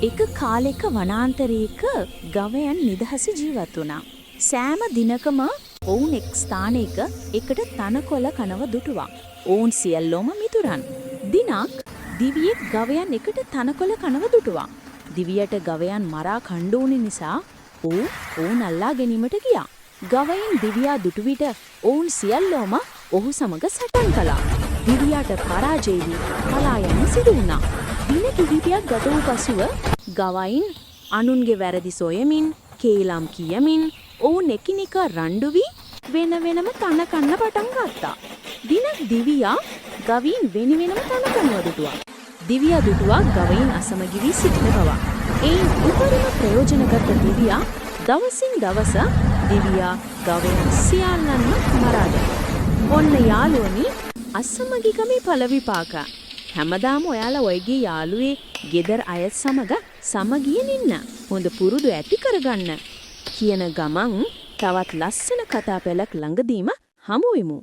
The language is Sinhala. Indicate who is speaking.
Speaker 1: එක කාලෙක වනාන්තරයක ගවයන් නිදහස ජීවත් වුණා. සෑම දිනකම ඔවුන් එක් ස්ථානයක එකට තනකොළ කනව දුටුවා. ඔවුන් සියල්ලෝම මිතුරන්. දිනක් දිවියෙක් ගවයන් එකට තනකොළ කනව දුටුවා. දිවියට ගවයන් මරා කණ්ඩ නිසා ඔවුන් අල්ලා ගැනීමට ගියා. ගවයින් දිවියා දුටු විට ඔවුන් සියල්ලෝම ඔහු සමග සටන් කළා. දිවියාට පරාජය වී පලා යන්න සිදු වුණා. දින කිහිපයක් ගත වූ පසුව ගවයින් අනුන්ගේ වැරදි සොයමින් කේලම් කියමින් ඔවුන් එකිනෙකා රණ්ඩු වී වෙන වෙනම තන කන්න පටන් ගත්තා. දිනක් දිවියා ගවයින් වෙන වෙනම තන කනවා දුටුවා. දිවියා දුටුවා ගවයින් අසමගි වී සිටින බව. එයින් උපරිම ප්‍රයෝජනගත දිවියා දවසින් දවස දිවියා ගවයන් සියල්ලන්ම මරා දැමුවා. ඔන්න යාළුවනි අසමගිකමේ ඵල විපාක. හැමදාම ඔයාලා ඔයගේ යාළුවේ ගෙදර අයත් සමග සමගියෙන් ඉන්න. හොඳ පුරුදු ඇති කරගන්න. කියන ගමන් තවත් ලස්සන කතා පෙළක් ළඟදීම හමු වෙමු.